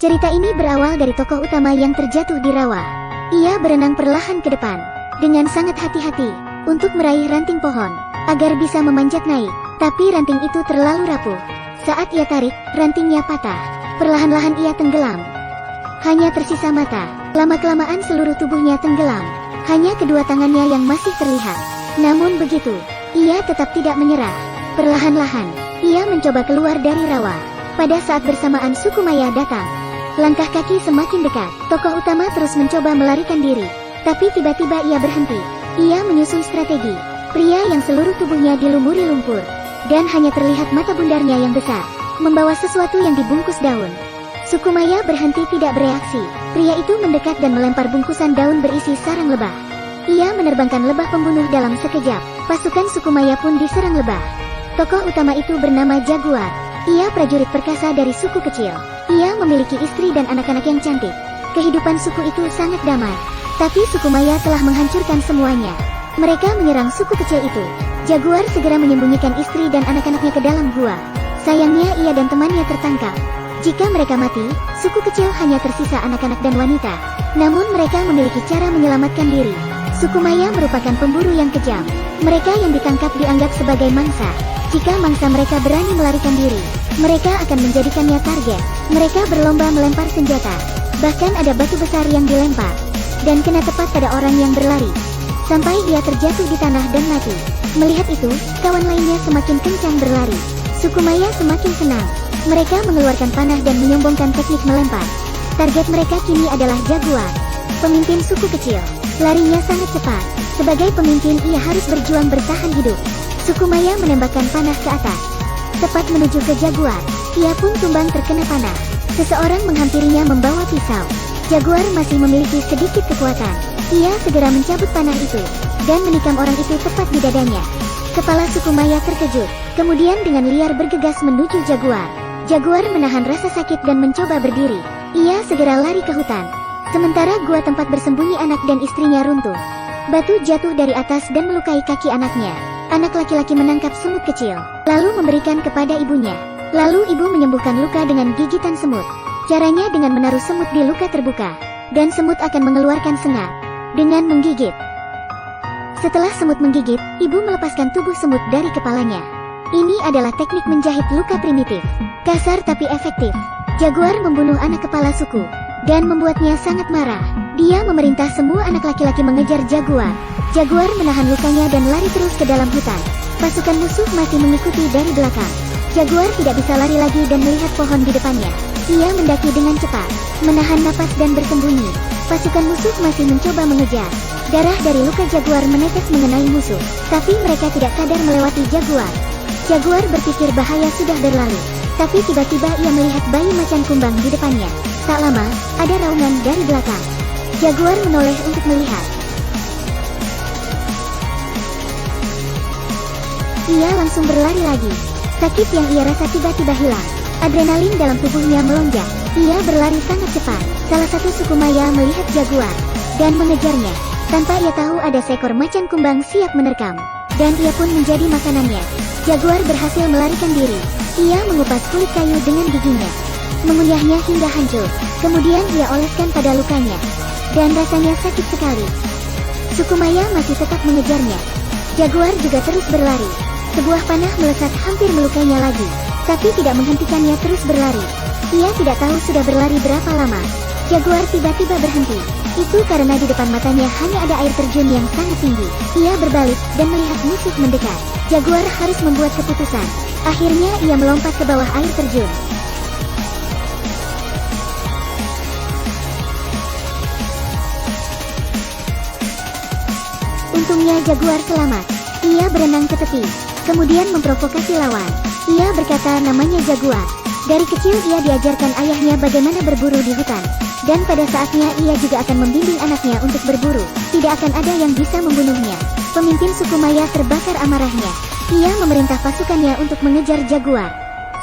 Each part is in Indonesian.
Cerita ini berawal dari tokoh utama yang terjatuh di rawa. Ia berenang perlahan ke depan, dengan sangat hati-hati, untuk meraih ranting pohon, agar bisa memanjat naik. Tapi ranting itu terlalu rapuh. Saat ia tarik, rantingnya patah. Perlahan-lahan ia tenggelam. Hanya tersisa mata. Lama-kelamaan seluruh tubuhnya tenggelam. Hanya kedua tangannya yang masih terlihat. Namun begitu, ia tetap tidak menyerah. Perlahan-lahan, ia mencoba keluar dari rawa. Pada saat bersamaan Sukumaya datang. Langkah kaki semakin dekat. Tokoh utama terus mencoba melarikan diri. Tapi tiba-tiba ia berhenti. Ia menyusun strategi. Pria yang seluruh tubuhnya dilumuri lumpur, dan hanya terlihat mata bundarnya yang besar, membawa sesuatu yang dibungkus daun. Sukumaya berhenti tidak bereaksi. Pria itu mendekat dan melempar bungkusan daun berisi sarang lebah. Ia menerbangkan lebah pembunuh dalam sekejap. Pasukan Sukumaya pun diserang lebah. Tokoh utama itu bernama Jaguar. Ia prajurit perkasa dari suku kecil. Ia memiliki istri dan anak-anak yang cantik. Kehidupan suku itu sangat damai. Tapi Sukumaya telah menghancurkan semuanya. Mereka menyerang suku kecil itu. Jaguar segera menyembunyikan istri dan anak-anaknya ke dalam gua. Sayangnya ia dan temannya tertangkap. Jika mereka mati, suku kecil hanya tersisa anak-anak dan wanita. Namun mereka memiliki cara menyelamatkan diri. Sukumaya merupakan pemburu yang kejam. Mereka yang ditangkap dianggap sebagai mangsa. Jika mangsa mereka berani melarikan diri, mereka akan menjadikannya target. Mereka berlomba melempar senjata. Bahkan ada batu besar yang dilempar, dan kena tepat pada orang yang berlari, sampai ia terjatuh di tanah dan mati. Melihat itu, kawan lainnya semakin kencang berlari. Sukumaya semakin senang. Mereka mengeluarkan panah dan menyombongkan teknik melempar. Target mereka kini adalah Jaguar, pemimpin suku kecil. Larinya sangat cepat. Sebagai pemimpin ia harus berjuang bertahan hidup. Sukumaya menembakkan panah ke atas, tepat menuju ke Jaguar. Ia pun tumbang terkena panah. Seseorang menghampirinya membawa pisau. Jaguar masih memiliki sedikit kekuatan. Ia segera mencabut panah itu, dan menikam orang itu tepat di dadanya. Kepala Sukumaya terkejut, kemudian dengan liar bergegas menuju Jaguar. Jaguar menahan rasa sakit dan mencoba berdiri. Ia segera lari ke hutan. Sementara gua tempat bersembunyi anak dan istrinya runtuh. Batu jatuh dari atas dan melukai kaki anaknya. Anak laki-laki menangkap semut kecil, lalu memberikan kepada ibunya. Lalu ibu menyembuhkan luka dengan gigitan semut. Caranya dengan menaruh semut di luka terbuka, dan semut akan mengeluarkan sengat dengan menggigit. Setelah semut menggigit, ibu melepaskan tubuh semut dari kepalanya. Ini adalah teknik menjahit luka primitif, kasar tapi efektif. Jaguar membunuh anak kepala suku, dan membuatnya sangat marah. Dia memerintah semua anak laki-laki mengejar Jaguar. Jaguar menahan lukanya dan lari terus ke dalam hutan. Pasukan musuh masih mengikuti dari belakang. Jaguar tidak bisa lari lagi dan melihat pohon di depannya. Ia mendaki dengan cepat, menahan napas dan bersembunyi. Pasukan musuh masih mencoba mengejar. Darah dari luka Jaguar menetes mengenai musuh, tapi mereka tidak sadar melewati Jaguar. Jaguar berpikir bahaya sudah berlalu, tapi tiba-tiba ia melihat bayi macan kumbang di depannya. Tak lama, ada raungan dari belakang. Jaguar menoleh untuk melihat. Ia langsung berlari lagi. Sakit yang ia rasa tiba-tiba hilang. Adrenalin dalam tubuhnya melonjak. Ia berlari sangat cepat. Salah satu Sukumaya melihat Jaguar dan mengejarnya. Tanpa ia tahu ada seekor macan kumbang siap menerkam, dan ia pun menjadi makanannya. Jaguar berhasil melarikan diri. Ia mengupas kulit kayu dengan giginya, mengunyahnya hingga hancur. Kemudian ia oleskan pada lukanya, dan rasanya sakit sekali. Sukumaya masih tetap mengejarnya. Jaguar juga terus berlari. Sebuah panah melesat hampir melukainya lagi, tapi tidak menghentikannya terus berlari. Ia tidak tahu sudah berlari berapa lama. Jaguar tiba-tiba berhenti. Itu karena di depan matanya hanya ada air terjun yang sangat tinggi. Ia berbalik dan melihat musuh mendekat. Jaguar harus membuat keputusan. Akhirnya ia melompat ke bawah air terjun. Untungnya Jaguar selamat. Ia berenang ke tepi, kemudian memprovokasi lawan. Ia berkata namanya Jaguar. Dari kecil ia diajarkan ayahnya bagaimana berburu di hutan. Dan pada saatnya ia juga akan membimbing anaknya untuk berburu. Tidak akan ada yang bisa membunuhnya. Pemimpin Sukumaya terbakar amarahnya. Ia memerintah pasukannya untuk mengejar Jaguar.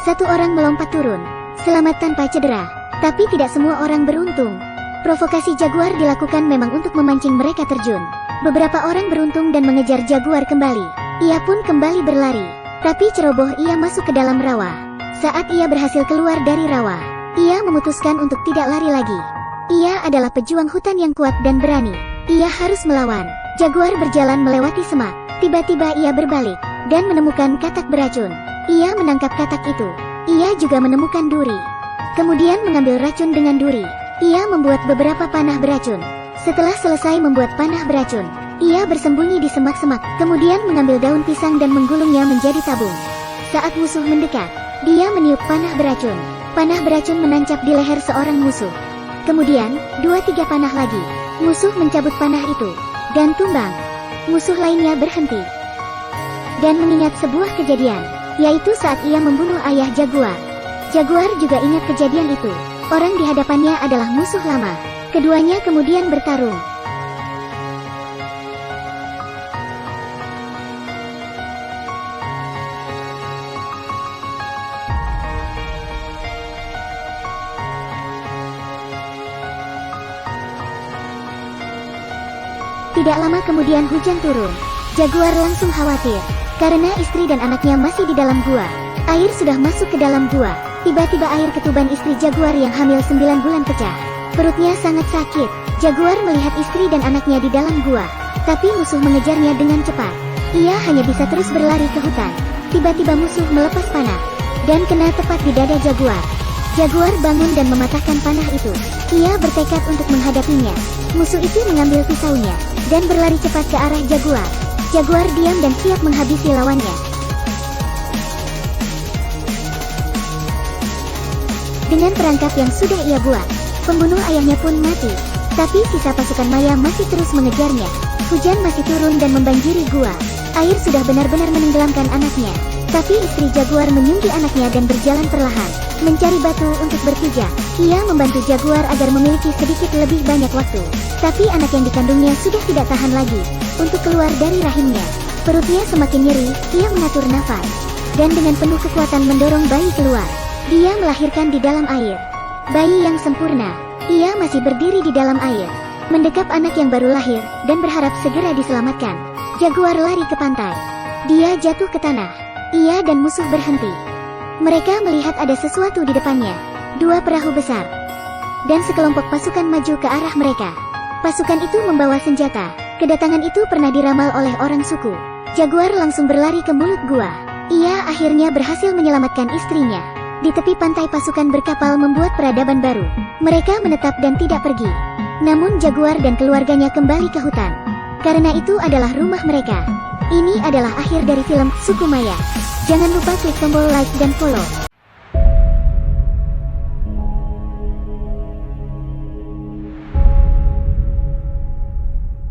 Satu orang melompat turun, selamat tanpa cedera. Tapi tidak semua orang beruntung. Provokasi Jaguar dilakukan memang untuk memancing mereka terjun. Beberapa orang beruntung dan mengejar Jaguar kembali. Ia pun kembali berlari. Tapi ceroboh ia masuk ke dalam rawa. Saat ia berhasil keluar dari rawa, Ia memutuskan untuk tidak lari lagi. Ia adalah pejuang hutan yang kuat dan berani. Ia harus melawan. Jaguar berjalan melewati semak. Tiba-tiba ia berbalik dan menemukan katak beracun. Ia menangkap katak itu. Ia juga menemukan duri. Kemudian mengambil racun dengan duri. Ia membuat beberapa panah beracun. Setelah selesai membuat panah beracun, ia bersembunyi di semak-semak, kemudian mengambil daun pisang dan menggulungnya menjadi tabung. Saat musuh mendekat, dia meniup panah beracun. Panah beracun menancap di leher seorang musuh. Kemudian, 2-3 panah lagi. Musuh mencabut panah itu dan tumbang. Musuh lainnya berhenti dan mengingat sebuah kejadian, yaitu saat ia membunuh ayah Jaguar. Jaguar juga ingat kejadian itu. Orang di hadapannya adalah musuh lama. Keduanya kemudian bertarung. Tidak lama kemudian hujan turun. Jaguar langsung khawatir, karena istri dan anaknya masih di dalam gua. Air sudah masuk ke dalam gua. Tiba-tiba air ketuban istri Jaguar yang hamil 9 bulan pecah. Perutnya sangat sakit. Jaguar melihat istri dan anaknya di dalam gua. Tapi musuh mengejarnya dengan cepat. Ia hanya bisa terus berlari ke hutan. Tiba-tiba musuh melepas panah dan kena tepat di dada Jaguar. Jaguar bangun dan mematahkan panah itu. Ia bertekad untuk menghadapinya. Musuh itu mengambil pisaunya dan berlari cepat ke arah Jaguar. Jaguar diam dan siap menghabisi lawannya. Dengan perangkap yang sudah ia buat, pembunuh ayahnya pun mati. Tapi sisa pasukan Maya masih terus mengejarnya. Hujan masih turun dan membanjiri gua. Air sudah benar-benar menenggelamkan anaknya. Tapi istri Jaguar menyunggi anaknya dan berjalan perlahan, mencari batu untuk berpijak. Ia membantu Jaguar agar memiliki sedikit lebih banyak waktu. Tapi anak yang dikandungnya sudah tidak tahan lagi untuk keluar dari rahimnya. Perutnya semakin nyeri, ia mengatur nafas. Dan dengan penuh kekuatan mendorong bayi keluar. Dia melahirkan di dalam air. Bayi yang sempurna. Ia masih berdiri di dalam air, mendekap anak yang baru lahir, dan berharap segera diselamatkan. Jaguar lari ke pantai. Dia jatuh ke tanah. Ia dan musuh berhenti. Mereka melihat ada sesuatu di depannya. 2 perahu besar. Dan sekelompok pasukan maju ke arah mereka. Pasukan itu membawa senjata. Kedatangan itu pernah diramal oleh orang suku. Jaguar langsung berlari ke mulut gua. Ia akhirnya berhasil menyelamatkan istrinya. Di tepi pantai pasukan berkapal membuat peradaban baru. Mereka menetap dan tidak pergi. Namun Jaguar dan keluarganya kembali ke hutan. Karena itu adalah rumah mereka. Ini adalah akhir dari film Suku Maya. Jangan lupa klik tombol like dan follow.